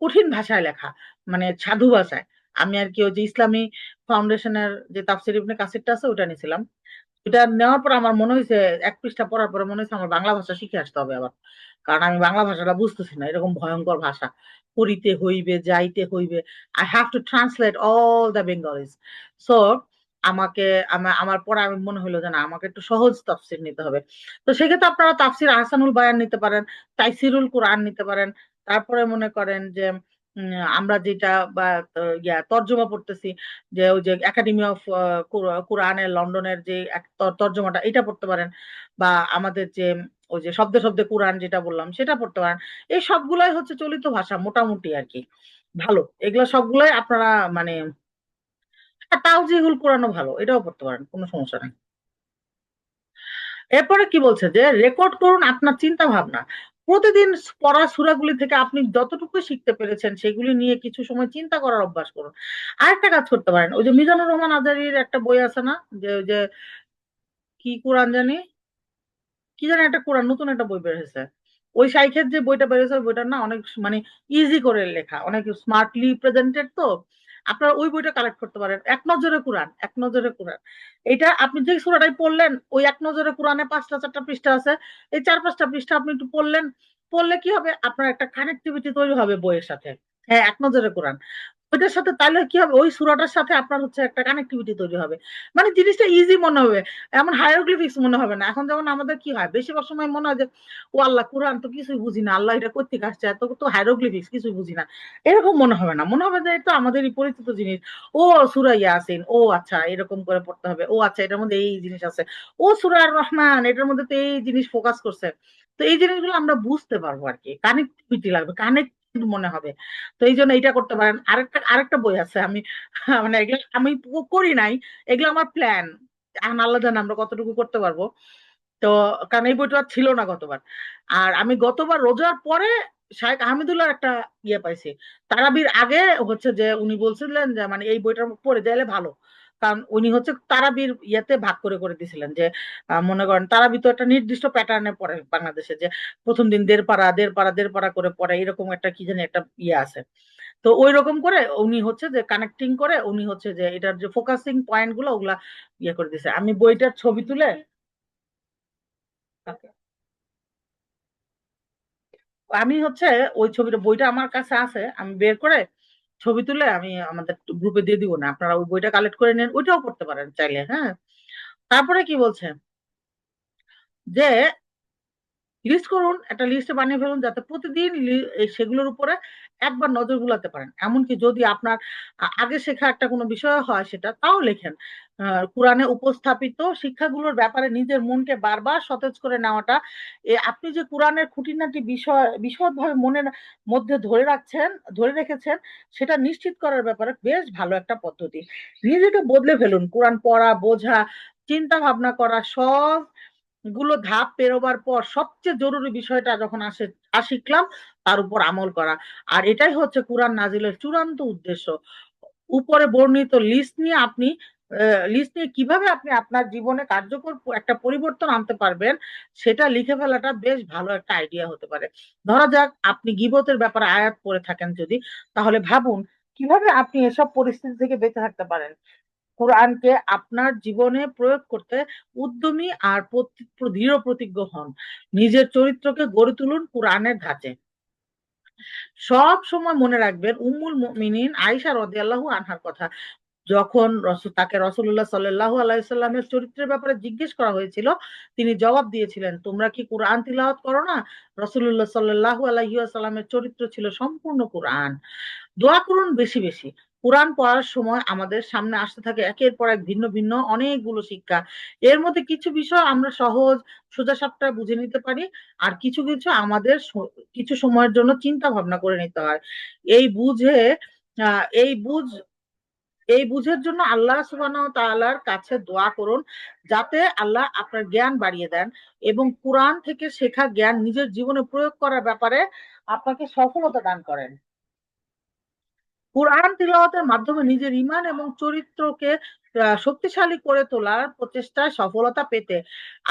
কঠিন ভাষায় লেখা, মানে সাধু ভাষায়। আমি আর কি ওই যে ইসলামী ফাউন্ডেশনের যে তাফসীর ইবনে কাসিরটা আছে ওটা নিয়েছিলাম। এটা নেওয়ার পর আমার মনে হয়েছে, এক পৃষ্ঠা পড়ার পরে মনে হয়েছে আমার বাংলা ভাষা শিখে আসতে হবে আবার। কারণ আমি বাংলা ভাষাটা বুঝতেছি না, এরকম ভয়ঙ্কর ভাষা। করিতে হইবে, যাইতে হইবে। I have to translate all the Bengalis. So আমাকে আমার পরে আমি মনে হলো যে না, আমাকে একটু সহজ তাফসির নিতে হবে। তো সেক্ষেত্রে আপনারা তাফসির আহসানুল বায়ান নিতে পারেন, তাইসিরুল কোরআন নিতে পারেন। তারপরে মনে করেন যে আমরা যেটা বা তর্জমা পড়তেছি, যে ওই যে একাডেমি অফ কোরআনের লন্ডনের যে তর্জমাটা, এটা পড়তে পারেন। বা আমাদের যে ওই যে শব্দে শব্দে কোরআন যেটা বললাম সেটা পড়তে পারেন। এই সবগুলাই হচ্ছে চলিত ভাষা মোটামুটি আর কি, ভালো। এগুলো সবগুলাই আপনারা মানে তাওজিহুল কোরআনও ভালো, এটাও পড়তে পারেন, কোনো সমস্যা নেই। এরপরে কি বলছে যে রেকর্ড করুন আপনার চিন্তা ভাবনা। প্রতিদিন পড়া সূরাগুলি থেকে আপনি যতটুকু শিখতে পেরেছেন সেগুলি নিয়ে কিছু সময় চিন্তা করার অভ্যাস করুন। আরেকটা কাজ করতে পারেন, ওই যে মিজানুর রহমান আজারির একটা বই আছে না, যে ওই যে কি কোরআন জানি, কি জানি একটা কোরআন নতুন একটা বই বের হয়েছে। ওই শাইখের যে বইটা বের হয়েছে ওই বইটা না অনেক মানে ইজি করে লেখা, অনেক স্মার্টলি প্রেজেন্টেড। তো আপনারা ওই বইটা কালেক্ট করতে পারেন, এক নজরে কোরআন, এক নজরে কোরআন। এটা আপনি যে সূরাটাই পড়লেন, ওই এক নজরে কোরআনে 5টা 4টা পৃষ্ঠা আছে, এই 4 5টা পৃষ্ঠা আপনি একটু পড়লেন। পড়লে কি হবে, আপনার একটা কানেক্টিভিটি তৈরি হবে বইয়ের সাথে। হ্যাঁ, এক নজরে কোরআন, ওইটার সাথে তাহলে কি হবে, ওই সূরাটার সাথে আপনার হচ্ছে একটা কানেক্টিভিটি তৈরি হবে। মানে জিনিসটা ইজি মনে হবে, এমন হায়ারোগ্লিফিক্স মনে হবে না। এখন যেমন আমাদের কি হয়, বেশিরভাগ সময় মনে হয় যে ও আল্লাহ, কোরআন তো কিছুই বুঝি না, আল্লাহ এটা করতে আসছে, এত তো হায়ারোগ্লিফিক্স কিছুই বুঝি না। এরকম মনে হবে না, মনে হবে যে এটা আমাদেরই পরিচিত জিনিস। ও সূরা ইয়াসিন, ও আচ্ছা এরকম করে পড়তে হবে, ও আচ্ছা এটার মধ্যে এই জিনিস আছে। ও সূরা আর রহমান, এটার মধ্যে তো এই জিনিস ফোকাস করছে। তো এই জিনিসগুলো আমরা বুঝতে পারবো আর কি, কানেক্টিভিটি লাগবে, কানেক্টেড মনে হবে। তো এই জন্য এটা করতে পারেন। আরেকটা আরেকটা বই আছে, আমি মানে এগুলো আমি করি নাই, এগুলো আমার প্ল্যান। এখন আল্লাহ জানে আমরা কতটুকু করতে পারবো। তো কারণ এই বইটা আর ছিল না গতবার। আর আমি গতবার রোজার পরে শাহেখ আহমেদুল্লাহর একটা ইয়ে পাইছি। তারাবির আগে হচ্ছে যে উনি বলছিলেন যে মানে এই বইটা পড়ে গেলে ভালো। কারণ উনি হচ্ছে তারাবির ইয়েতে ভাগ করে করে দিছিলেন যে মনে করেন তারাবি তো একটা নির্দিষ্ট প্যাটার্নে পড়ে বাংলাদেশে, যে প্রথম দিন 1.5 পারা 1.5 পারা 1.5 পারা করে পড়ে, এরকম একটা কি জানি একটা ইয়ে আছে। তো ওই রকম করে উনি হচ্ছে যে কানেক্টিং করে, উনি হচ্ছে যে এটার যে ফোকাসিং পয়েন্ট গুলো ওগুলা ইয়ে করে দিছে। আমি বইটার ছবি তুলে আমি হচ্ছে ওই ছবিটা, বইটা আমার কাছে আছে, আমি বের করে ছবি তুলে আমি আমাদের গ্রুপে দিয়ে দিব না, আপনারা ওই বইটা কালেক্ট করে নেন, ওইটাও করতে পারেন চাইলে। হ্যাঁ, তারপরে কি বলছে যে লিস্ট করুন, একটা লিস্ট বানিয়ে ফেলুন যাতে প্রতিদিন সেগুলোর উপরে একবার নজর বুলাতে পারেন। এমনকি যদি আপনার আগে শেখা একটা কোনো বিষয় হয় সেটা তাও লেখেন। কোরআনে উপস্থাপিত শিক্ষাগুলোর ব্যাপারে নিজের মনকে বারবার সতেজ করে নেওয়াটা, আপনি যে কোরআনের খুঁটিনাটি বিষয় বিশদভাবে মনের মধ্যে ধরে রেখেছেন, সেটা নিশ্চিত করার ব্যাপারে বেশ ভালো একটা পদ্ধতি। নিজেকে বদলে ফেলুন, কোরআন পড়া, বোঝা, চিন্তা ভাবনা করা, সব গুলো ধাপ পেরোবার পর সবচেয়ে জরুরি বিষয়টা যখন আসে, যা শিখলাম তার উপর আমল করা। আর এটাই হচ্ছে কুরআন নাজিলের চূড়ান্ত উদ্দেশ্য। উপরে বর্ণিত লিস্ট নিয়ে আপনি লিস্ট নিয়ে কিভাবে আপনি আপনার জীবনে কার্যকর একটা পরিবর্তন আনতে পারবেন, সেটা লিখে ফেলাটা বেশ ভালো একটা আইডিয়া হতে পারে। ধরা যাক আপনি গীবতের ব্যাপারে আয়াত পড়ে থাকেন যদি, তাহলে ভাবুন কিভাবে আপনি এসব পরিস্থিতি থেকে বেঁচে থাকতে পারেন। কোরআনকে আপনার জীবনে প্রয়োগ করতে উদ্যমী আর দৃঢ় প্রতিজ্ঞ হন। নিজের চরিত্রকে গড়ে তুলুন কোরআনের ধাঁচে। সব সময় মনে রাখবেন উম্মুল মুমিনিন আয়েশা রাদিয়াল্লাহু আনহার কথা। যখন তাকে রাসূলুল্লাহ সাল্লাল্লাহু আলাইহি সাল্লামের চরিত্রের ব্যাপারে জিজ্ঞেস করা হয়েছিল, তিনি জবাব দিয়েছিলেন, তোমরা কি কুরআন তিলাওয়াত করো না? রাসূলুল্লাহ সাল্লাল্লাহু আলাইহি ওয়াসাল্লামের চরিত্র ছিল সম্পূর্ণ কুরআন। দোয়া করুন বেশি বেশি। কুরআন পড়ার সময় আমাদের সামনে আসতে থাকে একের পর এক ভিন্ন ভিন্ন অনেকগুলো শিক্ষা। এর মধ্যে কিছু বিষয় আমরা সহজ সোজাসাপটা বুঝে নিতে পারি, আর কিছু কিছু আমাদের কিছু সময়ের জন্য চিন্তা ভাবনা করে নিতে হয়। এই বুঝে আহ এই বুঝ এই বুঝের জন্য আল্লাহ সুবহানাহু ওয়া তাআলার কাছে দোয়া করুন, যাতে আল্লাহ আপনার জ্ঞান বাড়িয়ে দেন এবং কুরআন থেকে শেখা জ্ঞান নিজের জীবনে প্রয়োগ করার ব্যাপারে আপনাকে সফলতা দান করেন। কুরআন তিলাওয়াতের মাধ্যমে নিজের ঈমান এবং চরিত্রকে শক্তিশালী করে তোলার প্রচেষ্টায় সফলতা পেতে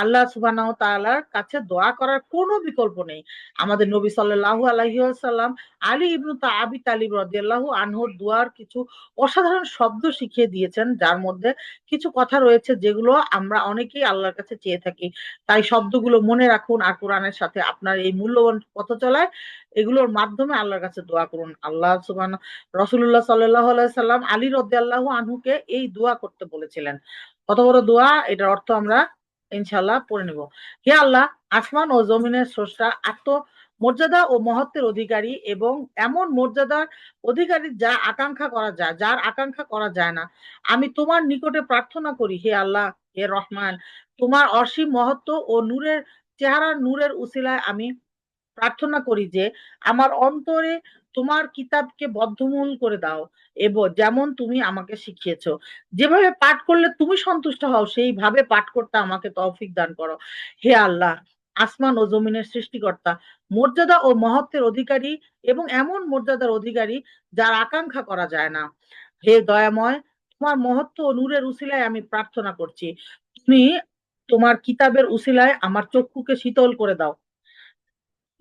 আল্লাহ সুবহানাহু ওয়া তাআলার কাছে দোয়া করার কোনো বিকল্প নেই। আমাদের নবী সাল্লাল্লাহু আলাইহি ওয়াসাল্লাম আলী ইবনে আবি তালিব রাদিয়াল্লাহু আনহুর দোয়ার কিছু অসাধারণ শব্দ শিখিয়ে দিয়েছেন, যার মধ্যে কিছু কথা রয়েছে যেগুলো আমরা অনেকেই আল্লাহর কাছে চেয়ে থাকি। তাই শব্দগুলো মনে রাখুন আর কোরআনের সাথে আপনার এই মূল্যবান পথ চলায় এগুলোর মাধ্যমে আল্লাহর কাছে দোয়া করুন। আল্লাহ সুবহানাহু রাসূলুল্লাহ সাল্লাল্লাহু আলাইহি সাল্লাম আলী রাদিয়াল্লাহু আনহুকে এই দোয়া করতে বলেছিলেন। কত বড় দোয়া, এটার অর্থ আমরা ইনশাআল্লাহ পড়ে নেব। হে আল্লাহ, আসমান ও জমিনের স্রষ্টা, মর্যাদা ও মহত্বের অধিকারী এবং এমন মর্যাদার অধিকারী যার আকাঙ্ক্ষা করা যায় না। আমি তোমার নিকটে প্রার্থনা করি, হে আল্লাহ, হে রহমান, তোমার অসীম মহত্ব ও চেহারার নূরের উসিলায় আমি প্রার্থনা করি যে আমার অন্তরে তোমার কিতাবকে বদ্ধমূল করে দাও এবং যেমন তুমি আমাকে শিখিয়েছো, যেভাবে পাঠ করলে তুমি সন্তুষ্ট হও সেইভাবে পাঠ করতে আমাকে তৌফিক দান করো। হে আল্লাহ, আসমান ও জমিনের সৃষ্টিকর্তা, মর্যাদা ও মহত্বের অধিকারী এবং এমন মর্যাদার অধিকারী যার আকাঙ্ক্ষা করা যায় না। হে দয়াময়, তোমার মহত্ব ও নূরের উসিলায় আমি প্রার্থনা করছি, তুমি তোমার কিতাবের উসিলায় আমার চক্ষুকে শীতল করে দাও।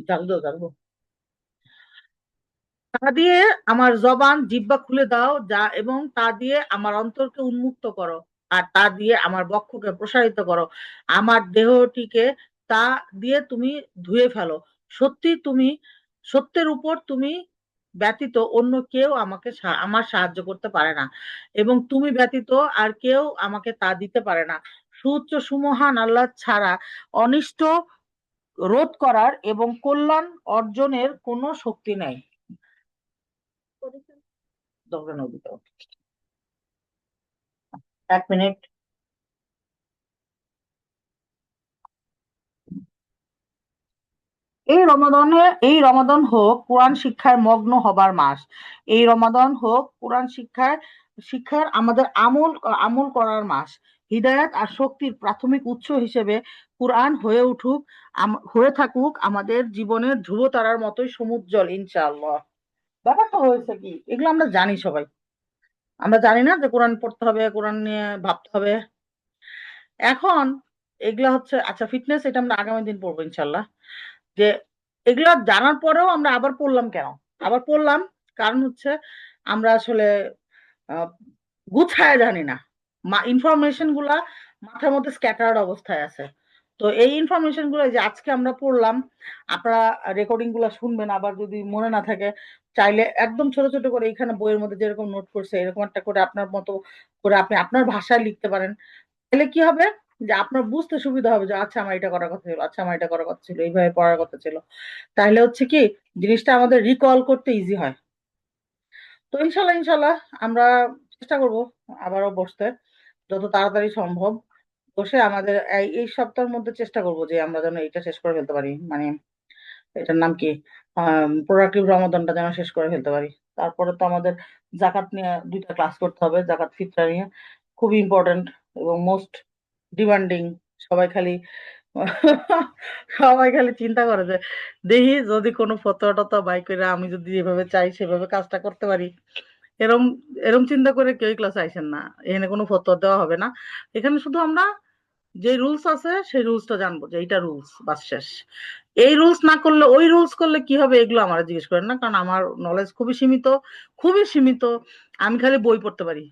জানতো তা দিয়ে আমার জবান জিহ্বা খুলে দাও এবং তা দিয়ে আমার অন্তরকে উন্মুক্ত করো, আর তা দিয়ে আমার বক্ষকে প্রসারিত করো। আমার দেহটিকে তা দিয়ে তুমি ধুয়ে ফেলো। সত্যি তুমি সত্যের উপর তুমি ব্যতীত অন্য কেউ আমার সাহায্য করতে পারে না এবং তুমি ব্যতীত আর কেউ আমাকে তা দিতে পারে না। সুউচ্চ সুমহান আল্লাহ ছাড়া অনিষ্ট রোধ করার এবং কল্যাণ অর্জনের কোনো শক্তি নাই। দৌড়ে নদীতে 1 মিনিট। এই রমাদান হোক কোরআন শিক্ষায় মগ্ন হবার মাস। এই রমাদান হোক কোরআন শিক্ষার আমাদের আমল করার মাস। হিদায়াত আর শক্তির প্রাথমিক উৎস হিসেবে কোরআন হয়ে থাকুক আমাদের জীবনের ধ্রুবতারার মতোই সমুজ্জ্বল ইনশাআল্লাহ। ব্যাপারটা হয়েছে কি, এগুলো আমরা জানি সবাই। আমরা জানি না যে কোরআন পড়তে হবে, কোরআন নিয়ে ভাবতে হবে। এখন এগুলা হচ্ছে আচ্ছা, ফিটনেস এটা আমরা আগামী দিন পড়বো ইনশাল্লাহ। যে এগুলা জানার পরেও আমরা আবার পড়লাম কেন? আবার পড়লাম কারণ হচ্ছে আমরা আসলে আহ, গুছায় জানি না। ইনফরমেশন গুলা মাথার মধ্যে স্ক্যাটার্ড অবস্থায় আছে। তো এই ইনফরমেশন গুলো যে আজকে আমরা পড়লাম, আপনারা রেকর্ডিং গুলা শুনবেন, আবার যদি মনে না থাকে চাইলে একদম ছোট ছোট করে এখানে বইয়ের মধ্যে যেরকম নোট করছে এরকম একটা করে আপনার মতো করে আপনি আপনার ভাষায় লিখতে পারেন। তাহলে কি হবে যে আপনার বুঝতে সুবিধা হবে যে আচ্ছা আমার এটা করার কথা ছিল, আচ্ছা আমার এটা করার কথা ছিল, এইভাবে পড়ার কথা ছিল। তাহলে হচ্ছে কি জিনিসটা আমাদের রিকল করতে ইজি হয়। তো ইনশাল্লাহ ইনশাল্লাহ আমরা চেষ্টা করব আবারও বসতে যত তাড়াতাড়ি সম্ভব। বসে আমাদের এই সপ্তাহের মধ্যে চেষ্টা করব যে আমরা যেন এটা শেষ করে ফেলতে পারি, মানে এটার নাম কি, প্রোডাক্টিভ রমাদানটা যেন শেষ করে ফেলতে পারি। তারপরে তো আমাদের জাকাত নিয়ে 2টা ক্লাস করতে হবে, জাকাত ফিতরা নিয়ে, খুবই ইম্পর্টেন্ট এবং মোস্ট ডিমান্ডিং। সবাই খালি সবাই খালি চিন্তা করে যে দেখি যদি কোনো ফতোয়া টতোয়া বাই করে আমি যদি যেভাবে চাই সেভাবে কাজটা করতে পারি। এরম এরম চিন্তা করে কেউ ক্লাসে আইসেন না। এখানে কোনো ফতোয়া দেওয়া হবে না। এখানে শুধু আমরা যে রুলস আছে সেই রুলসটা জানবো, যে এইটা রুলস, বাস শেষ। এই রুলস না করলে, ওই রুলস করলে কি হবে, এগুলো আমার জিজ্ঞেস করেন না, কারণ আমার নলেজ খুবই সীমিত, খুবই সীমিত। আমি খালি বই পড়তে পারি।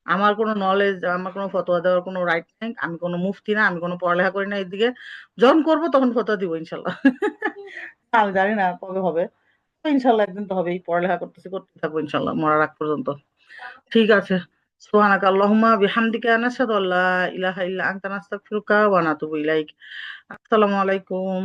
আমার কোনো নলেজ, আমার কোনো ফতোয়া দেওয়ার কোনো রাইট নেই। আমি কোনো মুফতি না, আমি কোনো পড়ালেখা করি না এদিকে। যখন করবো তখন ফতোয়া দিব ইনশাল্লাহ। আমি জানি না কবে হবে, তো ইনশাল্লাহ একদিন তো হবেই। পড়ালেখা করতেছি, করতে থাকবো ইনশাল্লাহ মরার আগ পর্যন্ত। ঠিক আছে। সুবহানাকা আল্লাহুম্মা বিহামদিকা নাশহাদু আল্লা ইলাহা ইল্লা আনতা নাস্তাগফিরুকা ওয়া নাতুবু ইলাইক। আসসালামু আলাইকুম।